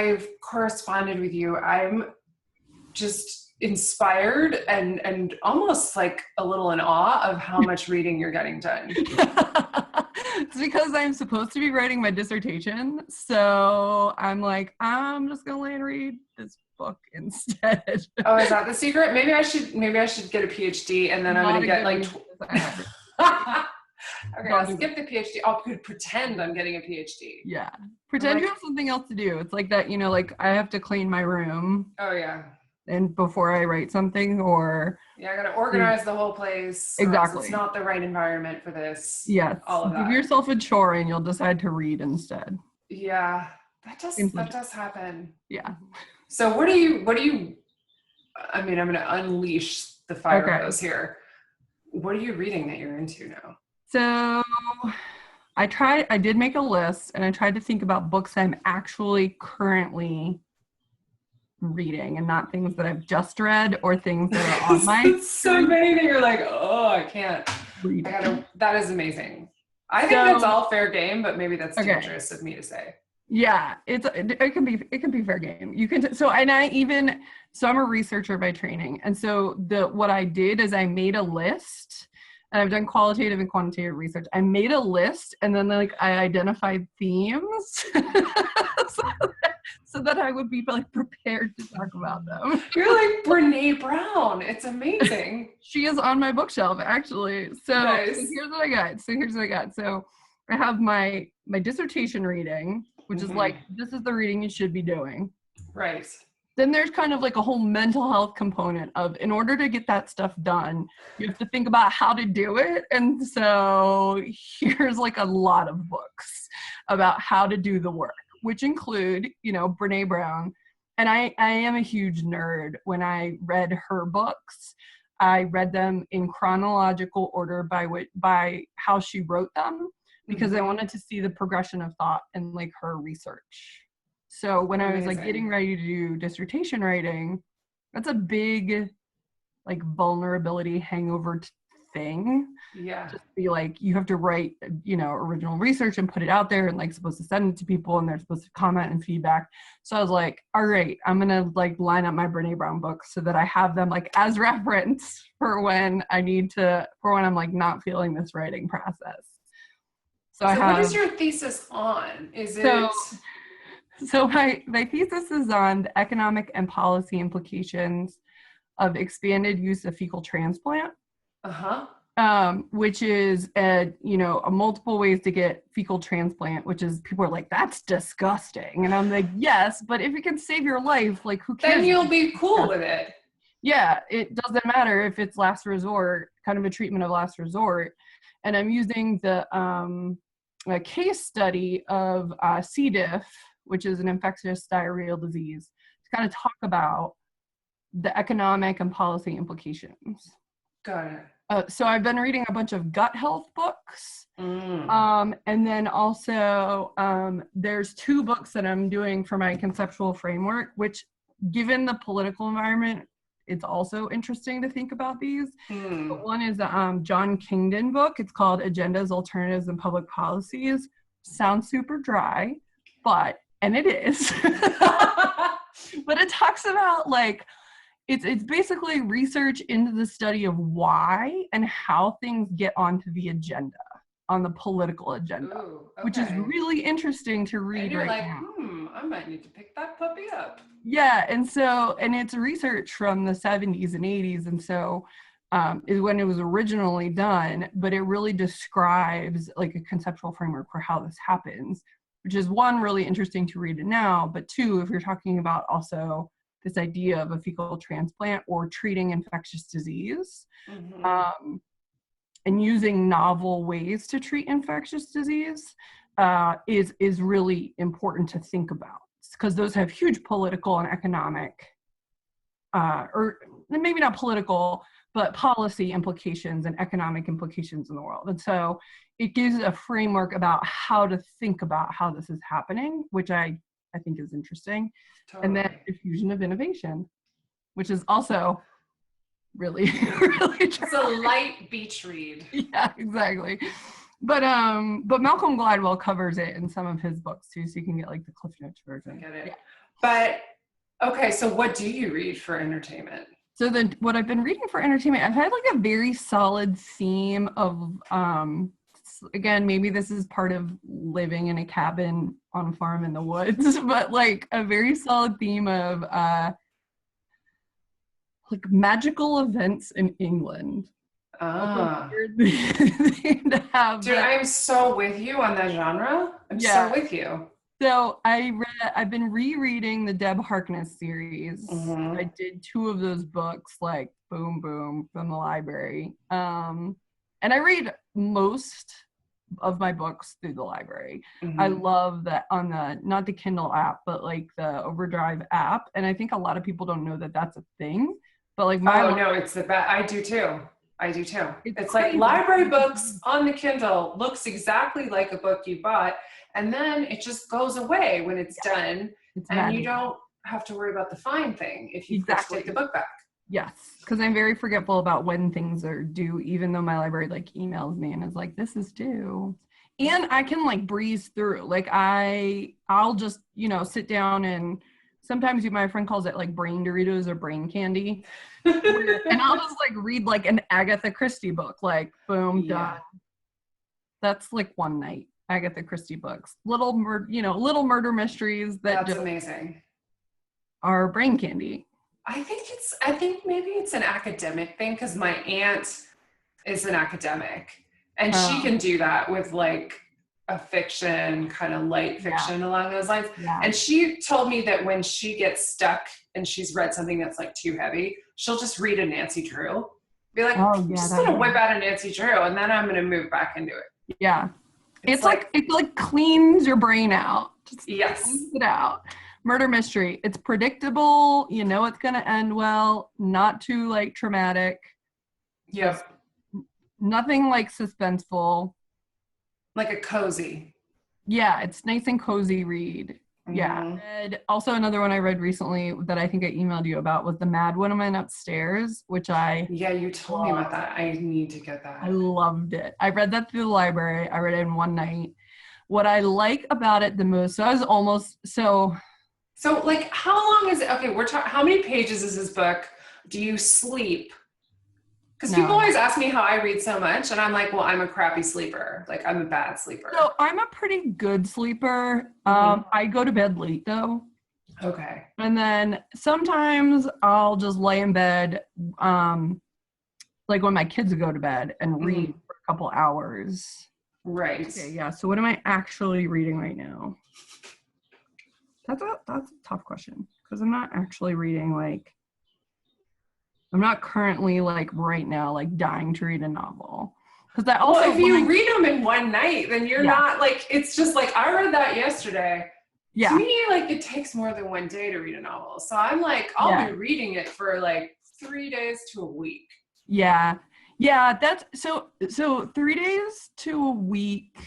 I've corresponded with you, I'm just inspired and almost like a little in awe of how much reading you're getting done. It's because I'm supposed to be writing my dissertation. So I'm like, I'm just going to lay and read this book instead. Oh, is that the secret? Maybe I should get a PhD and then I'm going to get like... Okay, I'll skip the PhD. I'll pretend I'm getting a PhD. Yeah. Pretend you have something else to do. It's like that, like I have to clean my room. Oh, yeah. And before I write something or... Yeah, I got to organize the whole place. Exactly. It's not the right environment for this. Yes. All of that. Give yourself a chore and you'll decide to read instead. Yeah. That does happen. Yeah. So what do you, I mean, I'm going to unleash the fire hose here. What are you reading that you're into now? So I did make a list and I tried to think about books I'm actually currently reading and not things that I've just read or things that are on my... So many that you're like, oh, I can't. That is amazing. I think that's all fair game, but maybe that's dangerous of me to say. Yeah, it can be fair game. You can I'm a researcher by training, and so what I did is I made a list, and I've done qualitative and quantitative research. I made a list, and then I identified themes, so that I would be prepared to talk about them. You're like Brene Brown. It's amazing. She is on my bookshelf actually. So, nice. So here's what I got. So I have my dissertation reading, which is this is the reading you should be doing. Right. Then there's kind of a whole mental health component of, in order to get that stuff done, you have to think about how to do it. And so here's a lot of books about how to do the work, which include, Brene Brown. And I am a huge nerd. When I read her books, I read them in chronological order by how she wrote them, because I wanted to see the progression of thought and her research. So when I was getting ready to do dissertation writing, that's a big vulnerability hangover thing. Yeah. Just be you have to write, original research and put it out there and supposed to send it to people and they're supposed to comment and feedback. So I was like, all right, I'm going to line up my Brene Brown books so that I have them as reference for when I'm not feeling this writing process. So what is your thesis on? So my thesis is on the economic and policy implications of expanded use of fecal transplant. Which is a multiple ways to get fecal transplant, which is people are that's disgusting. And I'm like, yes, but if it can save your life, who cares? Then you'll be cool with it. Yeah, it doesn't matter if it's last resort, kind of a treatment of last resort. And I'm using a case study of C. diff, which is an infectious diarrheal disease, to kind of talk about the economic and policy implications. Got it. So I've been reading a bunch of gut health books. And then also there's 2 books that I'm doing for my conceptual framework, which given the political environment, it's also interesting to think about these. But one is a John Kingdon book. It's called Agendas, Alternatives, and Public Policies. Sounds super dry, and it is. But it talks about it's basically research into the study of why and how things get onto the agenda, on the political agenda. Ooh, okay. Which is really interesing to read. And you're now. I might need to pick that puppy up. Yeah, and it's research from the 70s and 80s, and so is when it was originally done, but it really describes a conceptual framework for how this happens, which is one, really interesting to read it now, but 2, if you're talking about also this idea of a fecal transplant or treating infectious disease, and using novel ways to treat infectious disease is really important to think about, because those have huge political and economic, or maybe not political, but policy implications and economic implications in the world. And so it gives a framework about how to think about how this is happening, which I think is interesting. Totally. And then diffusion of innovation, which is also really, really it's a light beach read. Yeah, exactly. But Malcolm Gladwell covers it in some of his books too, so you can get the Cliff Notes version. I get it. Yeah. But okay, so what do you read for entertainment? So then what I've been reading for entertainment, I've had like a very solid theme of, again, maybe this is part of living in a cabin on a farm in the woods, but like a very solid theme of like magical events in England. Ah. Weird thing to have, Dude, I am so with you on that genre. I'm so with you. So I've been rereading the Deb Harkness series. Mm-hmm. I did 2 of those books, like boom, boom, from the library. And I read most of my books through the library. Mm-hmm. I love that on not the Kindle app, but like the Overdrive app. And I think a lot of people don't know that that's a thing. But like no, it's the best. I do too. It's like library books on the Kindle looks exactly like a book you bought, and then it just goes away when it's done, and you don't have to worry about the fine thing if you take the book back. Yes, because I'm very forgetful about when things are due, even though my library like emails me and is like, this is due. And I can like breeze through. Like I'll just, sit down and sometimes my friend calls it like brain Doritos or brain candy. And I'll just like read like an Agatha Christie book, like boom, done. That's like one night. Agatha Christie books, little murder mysteries that's amazing. Are brain candy. I think maybe it's an academic thing because my aunt is an academic and she can do that with like a fiction, kind of light fiction along those lines. Yeah. And she told me that when she gets stuck and she's read something that's like too heavy, she'll just read a Nancy Drew. Be like, I'm just gonna whip out a Nancy Drew and then I'm gonna move back into it. Yeah. It's like it like cleans your brain out. Just cleans it out. Murder mystery. It's predictable. You know it's gonna end well. Not too like traumatic. Yep. Nothing like suspenseful. Like a cozy. Yeah, it's nice and cozy read. Mm-hmm. Yeah. And also another one I read recently that I think I emailed you about was The Mad Woman Upstairs, which you told me about that. I need to get that. I loved it. I read that through the library. I read it in one night. What I like about it the most, so like how long is it? Okay, how many pages is this book? Do you sleep? Because people always ask me how I read so much, and I'm like, well, I'm a crappy sleeper. Like, I'm a bad sleeper. So I'm a pretty good sleeper. I go to bed late, though. Okay. And then sometimes I'll just lay in bed, like when my kids go to bed, and read for a couple hours. Right. Okay, yeah. So what am I actually reading right now? That's a tough question, because I'm not actually reading, like, I'm not currently like right now like dying to read a novel. Because if you read them in one night, then you're not like, it's just like, I read that yesterday. Yeah. To me, like it takes more than one day to read a novel. So I'm like, I'll be reading it for like 3 days to a week. Yeah. Yeah. That's so 3 days to a week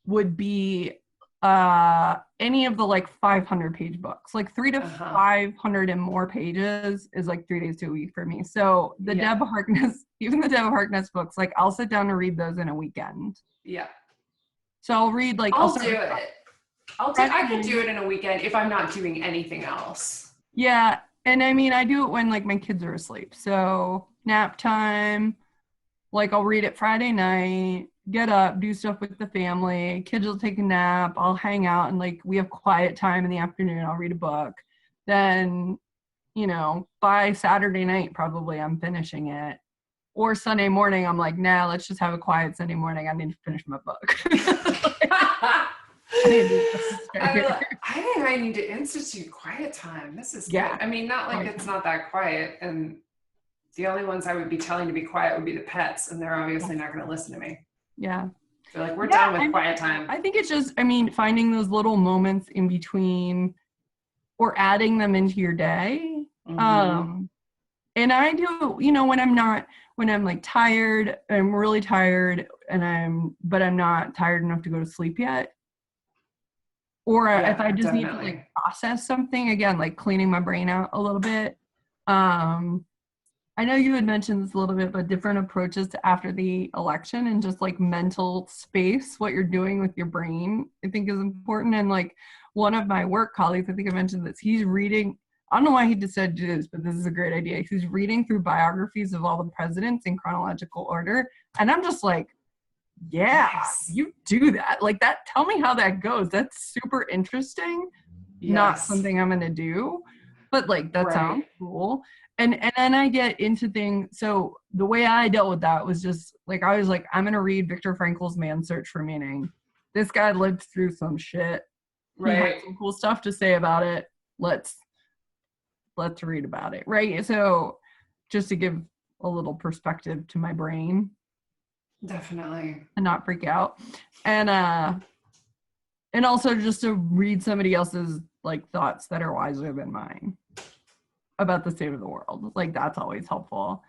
would be any of the like 500 page books, like 300 to 500 and more pages is like 3 days to a week for me. So the Deb Harkness books, like I'll sit down and read those in a weekend. Yeah. So I'll read like, I'll do it. I could do it in a weekend if I'm not doing anything else. Yeah. And I mean, I do it when like my kids are asleep. So nap time, like I'll read it Friday night, get up, do stuff with the family, kids will take a nap, I'll hang out and like we have quiet time in the afternoon, I'll read a book. Then, by Saturday night probably I'm finishing it. Or Sunday morning I'm like, nah, let's just have a quiet Sunday morning. I need to finish my book. I think I need to institute quiet time. This is good. I mean, not like it's not that quiet, and the only ones I would be telling to be quiet would be the pets, and they're obviously not going to listen to me. Yeah. They're like, we're done with quiet time. I think it's just, finding those little moments in between or adding them into your day. Mm-hmm. And I do, when I'm like tired, I'm really tired but I'm not tired enough to go to sleep yet. Or if I just need to like process something, again, like cleaning my brain out a little bit, I I know you had mentioned this a little bit, but different approaches to after the election and just like mental space, what you're doing with your brain, I think is important. And like one of my work colleagues, I think I mentioned this, he's reading, I don't know why he decided to do this, but this is a great idea. He's reading through biographies of all the presidents in chronological order. And I'm just like, yeah, Yes. you do that. Like that, tell me how that goes. That's super interesting. Yes. Not something I'm going to do, but like that sounds cool. And then I get into things. So the way I dealt with that was just like, I was like, I'm going to read Viktor Frankl's Man's Search for Meaning. This guy lived through some shit. He had some cool stuff to say about it. Let's read about it. Right. So just to give a little perspective to my brain. Definitely. And not freak out. And also just to read somebody else's like thoughts that are wiser than mine about the state of the world. Like that's always helpful.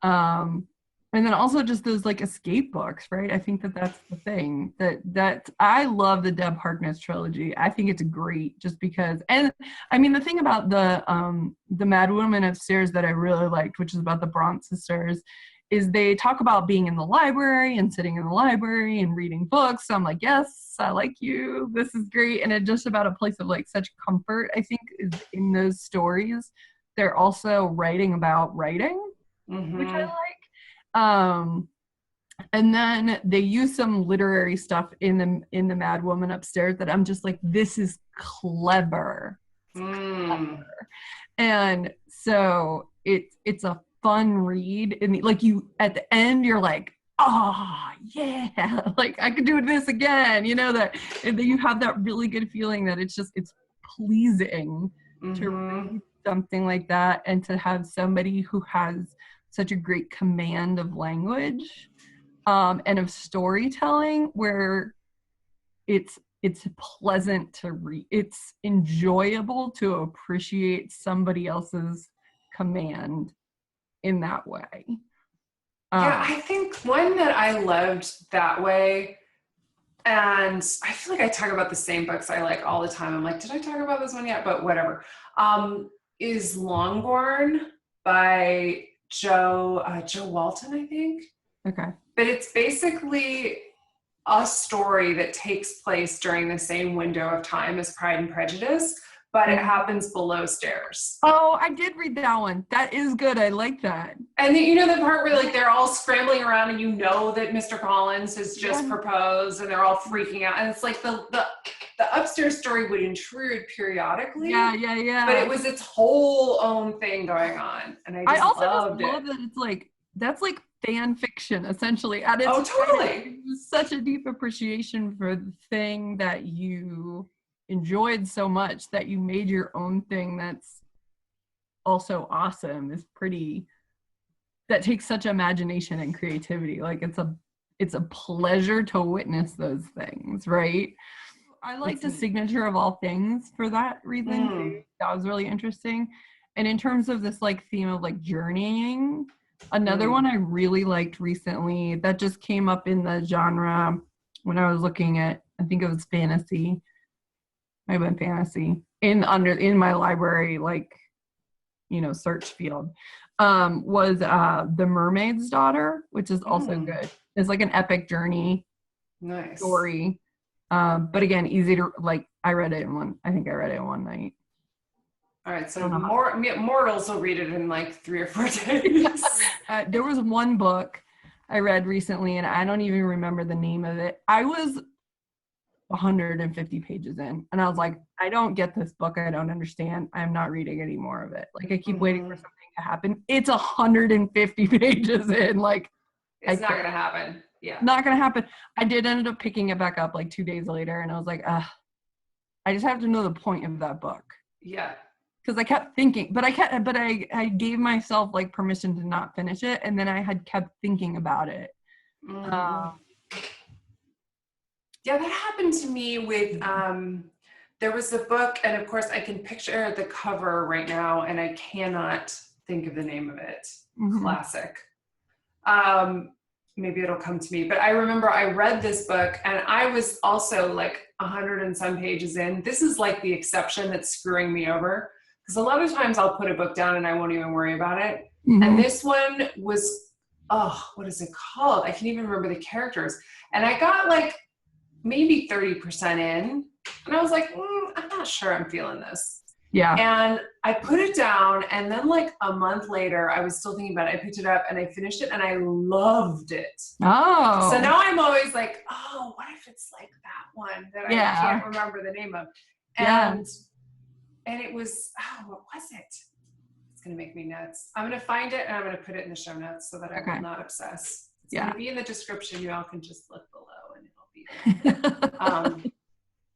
And then also just those like escape books, right? I think that's the thing that I love the Deb Harkness trilogy. I think it's great just because, and I mean, the thing about the Mad Woman Upstairs that I really liked, which is about the Bronte sisters, is they talk about being in the library and sitting in the library and reading books. So I'm like, yes, I like you. This is great. And it's just about a place of like such comfort, I think, is in those stories. They're also writing about writing, which I like. And then they use some literary stuff in the Mad Woman Upstairs that I'm just like, this is clever. Clever. And so it's a fun read, and like you at the end you're like, oh yeah, like I could do this again, you know, that and then you have that really good feeling that it's pleasing to read something like that, and to have somebody who has such a great command of language and of storytelling where it's pleasant to read, it's enjoyable to appreciate somebody else's command in that way. Yeah, I think one that I loved that way, and I feel like I talk about the same books I like all the time. I'm like, did I talk about this one yet? But whatever. Is Longbourn by Joe Walton, I think. Okay. But it's basically a story that takes place during the same window of time as Pride and Prejudice, but it happens below stairs. Oh, I did read that one. That is good. I like that. And then, you know, the part where like they're all scrambling around and you know that Mr. Collins has just proposed and they're all freaking out. And it's like the upstairs story would intrude periodically. Yeah. But it was its whole own thing going on. And I also love that it's like, that's like fan fiction essentially. At its totally. Such a deep appreciation for the thing that you enjoyed so much that you made your own thing that's also awesome is pretty, that takes such imagination and creativity. Like it's a pleasure to witness those things, right? I like the signature of all things for that reason too. That was really interesting. And in terms of this like theme of like journeying, another one I really liked recently that just came up in the genre when I was looking at, I think it was fantasy. Might have been fantasy in my library, like, you know, search field, was The Mermaid's Daughter, which is also good. It's like an epic journey story. But again, easy to like, I think I read it in one night. All right, so mortals will read it in like 3 or 4 days. There was one book I read recently, and I don't even remember the name of it. I was 150 pages in, and I was like, I don't get this book. I don't understand. I'm not reading any more of it. Like, I keep waiting for something to happen. It's 150 pages in. Like, it's not going to happen. Yeah. Not going to happen. I did end up picking it back up like 2 days later, and I was like, I just have to know the point of that book. Yeah. Because I kept thinking, but I gave myself like permission to not finish it, and then I had kept thinking about it. Yeah, that happened to me with, there was a book, and of course I can picture the cover right now, and I cannot think of the name of it. Classic. Maybe it'll come to me, but I remember I read this book, and I was also like 100 and some pages in. This is like the exception that's screwing me over, because a lot of times I'll put a book down and I won't even worry about it. And this one was, what is it called? I can't even remember the characters. And I got like maybe 30% in. And I was like, I'm not sure I'm feeling this. Yeah. And I put it down. And then like a month later, I was still thinking about it. I picked it up and I finished it and I loved it. Oh. So now I'm always like, what if it's like that one that I can't remember the name of? And it was, what was it? It's going to make me nuts. I'm going to find it and I'm going to put it in the show notes so that I will not obsess. It's going to be in the description. You all can just look below and it'll be there.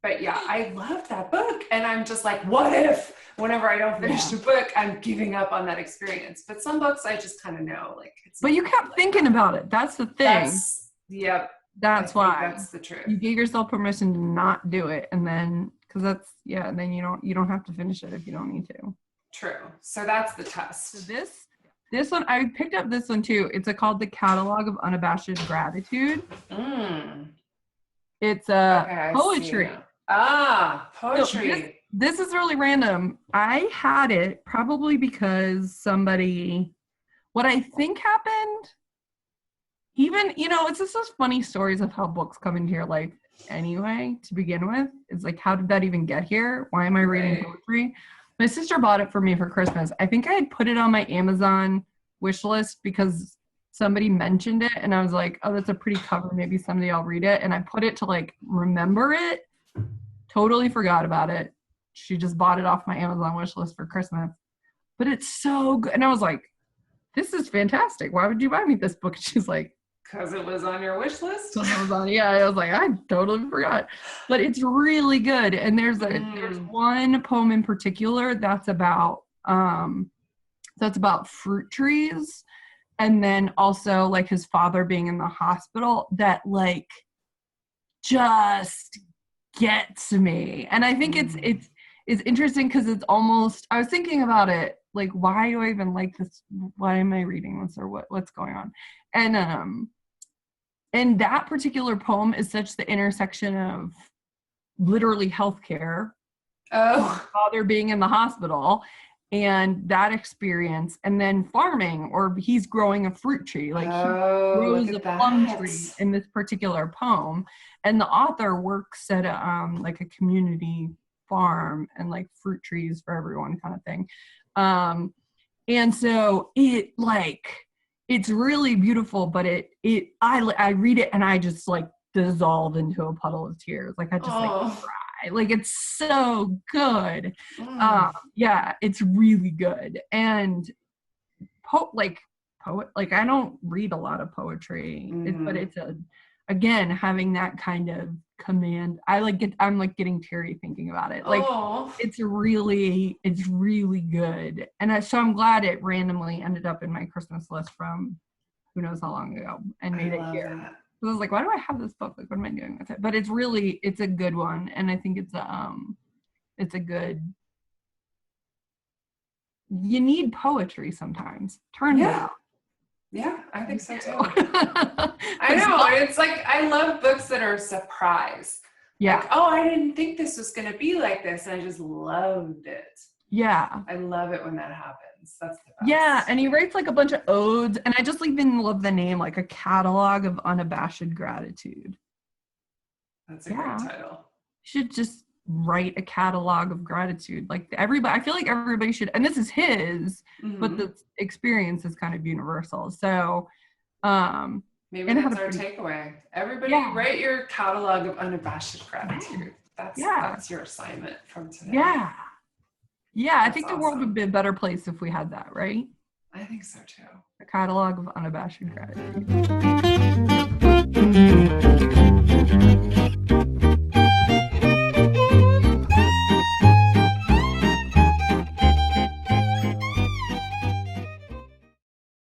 But yeah, I loved that book. And I'm just like, what if whenever I don't finish the book, I'm giving up on that experience? But some books I just kind of know. Like, but you kept thinking about it. That's the thing. That's why. That's the truth. You gave yourself permission to not do it. And then, because that's, then you don't have to finish it if you don't need to. True. So that's the test. So this one, I picked up this one too. It's called The Catalog of Unabashed Gratitude. It's poetry. Poetry. So this is really random. I had it probably because what I think happened, even, it's just those funny stories of how books come into your life anyway, to begin with. It's like, how did that even get here? Why am I reading poetry? My sister bought it for me for Christmas. I think I had put it on my Amazon wish list because somebody mentioned it and I was like, oh, that's a pretty cover. Maybe someday I'll read it. And I put it to like remember it. Totally forgot about it. She just bought it off my Amazon wish list for Christmas. But it's so good. And I was like, this is fantastic. Why would you buy me this book? And she's like, because it was on your wish list? I was like, I totally forgot. But it's really good. And there's one poem in particular that's about fruit trees. And then also like his father being in the hospital that like just gets me. And I think it's interesting because it's almost, I was thinking about it, like, why do I even like this? Why am I reading this or what's going on? And that particular poem is such the intersection of literally healthcare, father being in the hospital, and that experience, and then farming, or he's growing a fruit tree, like he grows a plum tree in this particular poem, and the author works at like a community farm and like fruit trees for everyone kind of thing, and so it's really beautiful, but I read it and I just like dissolve into a puddle of tears, like I just like cry. Like it's so good. It's really good. And I don't read a lot of poetry, but it's again having that kind of command. I'm like getting teary thinking about it. Like it's really good. And so I'm glad it randomly ended up in my Christmas list from who knows how long ago and made it here. That. I was like, why do I have this book? Like, what am I doing with it? But it's a good one. And I think it's a good, you need poetry sometimes. Turns out. Yeah, I think so too. I know. It's like, I love books that are a surprise. Yeah. Like, I didn't think this was going to be like this. And I just loved it. Yeah. I love it when that happens. That's the best. Yeah, and he writes like a bunch of odes, and I just even love the name, like A Catalog of Unabashed Gratitude. That's a great title. You should just write a catalog of gratitude. Like everybody, I feel like everybody should, and this is his, but the experience is kind of universal. So maybe that's our takeaway. Everybody write your catalog of unabashed gratitude. That's your assignment from today. Yeah, I think the world would be a better place if we had that, right? I think so too. A catalog of unabashed gratitude.